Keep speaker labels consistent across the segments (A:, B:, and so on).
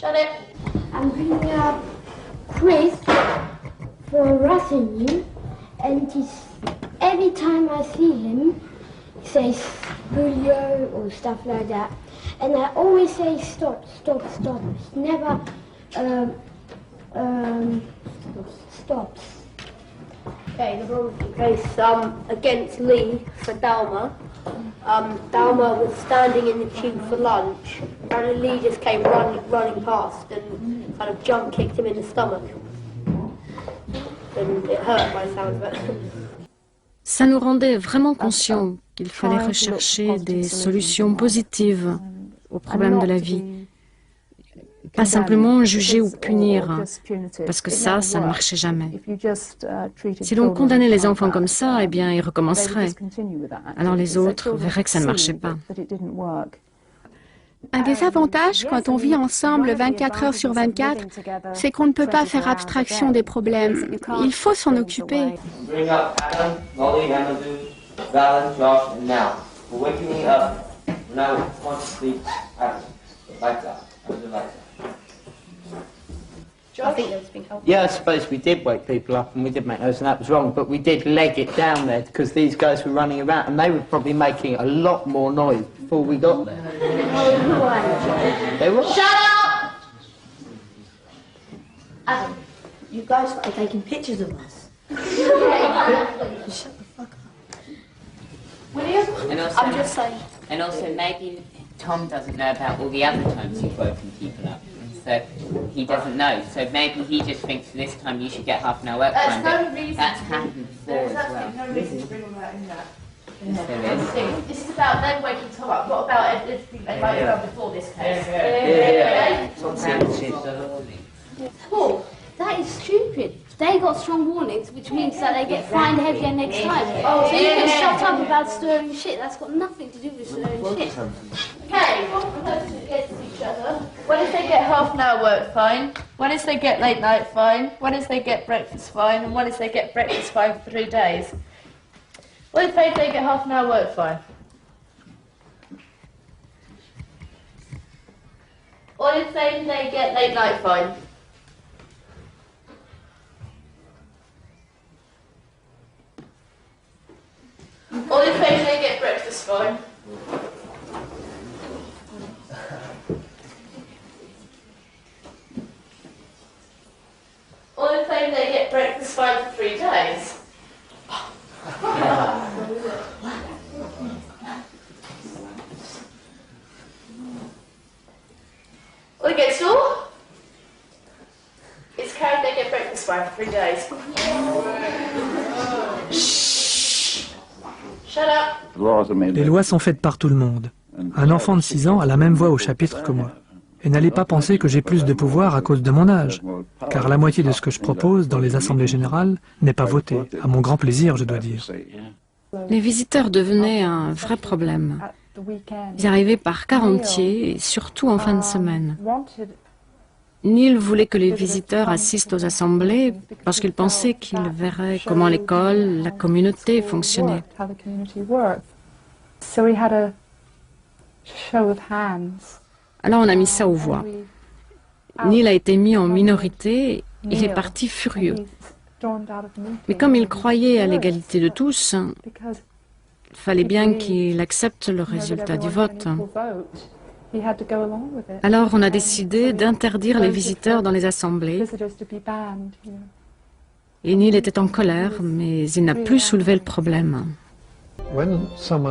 A: Shut it.
B: I'm bringing up Chris for harassing you, and every time I see him, he says Julio or stuff like that, and I always say stop, stop, stop. He never stops.
A: Okay, the wrong case against Lee for Dalma. Dalma was standing in the tube for lunch, and Lee just came running past and kind of jump kicked him in the stomach. And it hurt by the sound of it.
C: Ça nous rendait vraiment conscients qu'il fallait rechercher des solutions positives aux problèmes de la vie. Pas simplement juger ou punir, parce que ça ne marchait jamais. Si l'on condamnait les enfants comme ça, eh bien, ils recommenceraient. Alors les autres verraient que ça ne marchait pas.
D: Un des avantages quand on vit ensemble 24 heures sur 24, c'est qu'on ne peut pas faire abstraction des problèmes. Il faut s'en occuper.
E: Bring up Adam, Molly, Amadou, Valen, Josh, and now. We're waking me up. Now we want to sleep. Adam, lights out. Amadou, lights out.
F: Yeah, I suppose we did wake people up and we did make those and that was wrong, but we did leg it down there because these guys were running around and they were probably making a lot more noise before we got there. They were.
A: Shut up!
G: Adam, you guys are taking pictures of us. Shut the fuck up.
A: William?
H: And also,
A: I'm just saying.
H: And also maybe Tom doesn't know about all the other times you've woken people up. So he doesn't know. So maybe he just thinks this time you should get half an hour work time.
A: No reason.
H: That's happened before as well.
A: No reason to bring all that in that.
H: Yes, there is.
A: This is about them waking Tom up, not about everything they might have done before this case.
B: Paul, that is stupid. They got strong warnings, which means that they get fined heavier next time. Oh, so you can shut up about stirring shit. That's got nothing to do with stirring shit.
A: Okay, against each other. What if they get half an hour work fine? What if they get late night fine? What if they get breakfast fine? And what if they get breakfast fine for 3 days? What if they get half an hour work fine? What if they get late night fine? Or if they get breakfast fine? Or if they get breakfast fine for 3 days? Or they get sore? It's carried they get breakfast fine for 3 days.
I: Les lois sont faites par tout le monde. Un enfant de 6 ans a la même voix au chapitre que moi. Et n'allez pas penser que j'ai plus de pouvoir à cause de mon âge, car la moitié de ce que je propose dans les assemblées générales n'est pas voté, à mon grand plaisir, je dois dire.
C: Les visiteurs devenaient un vrai problème. Ils arrivaient par quart entier, et surtout en fin de semaine. Neil voulait que les visiteurs assistent aux assemblées parce qu'il pensait qu'ils verraient comment l'école, la communauté fonctionnait. Alors on a mis ça aux voix. Neil a été mis en minorité, il est parti furieux. Mais comme il croyait à l'égalité de tous, il fallait bien qu'il accepte le résultat du vote. Alors on a décidé d'interdire les visiteurs dans les assemblées. Et Neil était en colère, mais il n'a plus soulevé le problème.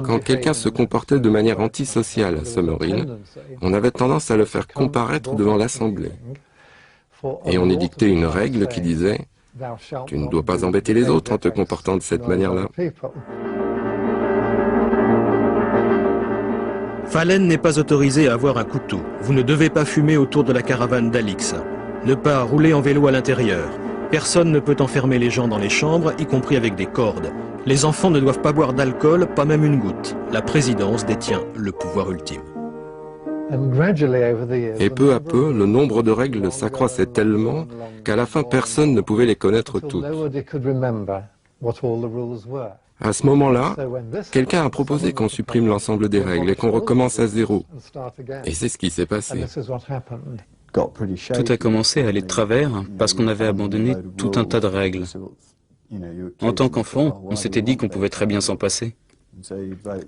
J: Quand quelqu'un se comportait de manière antisociale à Summerhill, on avait tendance à le faire comparaître devant l'assemblée. Et on édictait une règle qui disait « Tu ne dois pas embêter les autres en te comportant de cette manière-là ».
K: Fallen n'est pas autorisé à avoir un couteau. Vous ne devez pas fumer autour de la caravane d'Alix. Ne pas rouler en vélo à l'intérieur. Personne ne peut enfermer les gens dans les chambres, y compris avec des cordes. Les enfants ne doivent pas boire d'alcool, pas même une goutte. La présidence détient le pouvoir ultime.
J: Et peu à peu, le nombre de règles s'accroissait tellement qu'à la fin, personne ne pouvait les connaître toutes. À ce moment-là, quelqu'un a proposé qu'on supprime l'ensemble des règles et qu'on recommence à zéro. Et c'est ce qui s'est passé.
L: Tout a commencé à aller de travers parce qu'on avait abandonné tout un tas de règles. En tant qu'enfant, on s'était dit qu'on pouvait très bien s'en passer.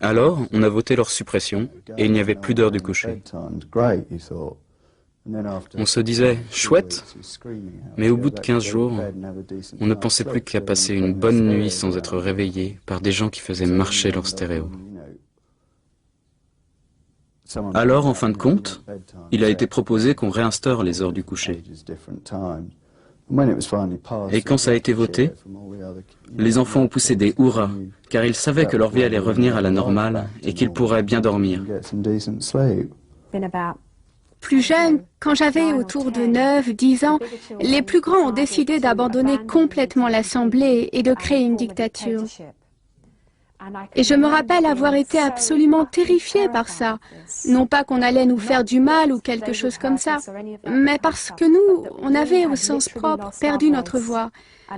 L: Alors, on a voté leur suppression et il n'y avait plus d'heure du coucher. On se disait, chouette, mais au bout de 15 jours, on ne pensait plus qu'à passer une bonne nuit sans être réveillé par des gens qui faisaient marcher leur stéréo. Alors, en fin de compte, il a été proposé qu'on réinstaure les heures du coucher. Et quand ça a été voté, les enfants ont poussé des hurrahs, car ils savaient que leur vie allait revenir à la normale et qu'ils pourraient bien dormir.
D: Plus jeune, quand j'avais autour de 9, 10 ans, les plus grands ont décidé d'abandonner complètement l'Assemblée et de créer une dictature. Et je me rappelle avoir été absolument terrifiée par ça. Non pas qu'on allait nous faire du mal ou quelque chose comme ça, mais parce que nous, on avait au sens propre perdu notre voix.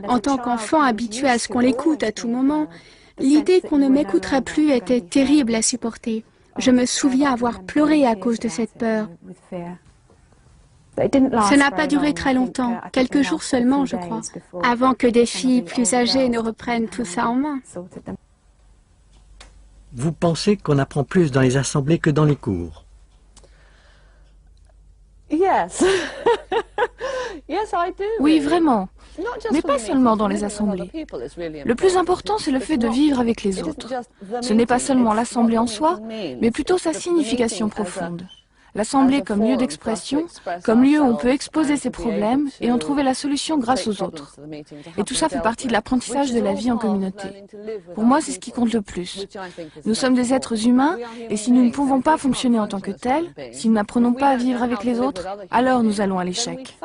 D: En tant qu'enfant habitué à ce qu'on l'écoute à tout moment, l'idée qu'on ne m'écouterait plus était terrible à supporter. Je me souviens avoir pleuré à cause de cette peur. Ça n'a pas duré très longtemps, quelques jours seulement, je crois, avant que des filles plus âgées ne reprennent tout ça en main.
M: Vous pensez qu'on apprend plus dans les assemblées que dans les cours?
N: Oui, vraiment. Mais pas seulement dans les assemblées. Le plus important, c'est le fait de vivre avec les autres. Ce n'est pas seulement l'assemblée en soi, mais plutôt sa signification profonde. L'assemblée comme lieu d'expression, comme lieu où on peut exposer ses problèmes et en trouver la solution grâce aux autres. Et tout ça fait partie de l'apprentissage de la vie en communauté. Pour moi, c'est ce qui compte le plus. Nous sommes des êtres humains et si nous ne pouvons pas fonctionner en tant que tels, si nous n'apprenons pas à vivre avec les autres, alors nous allons à l'échec.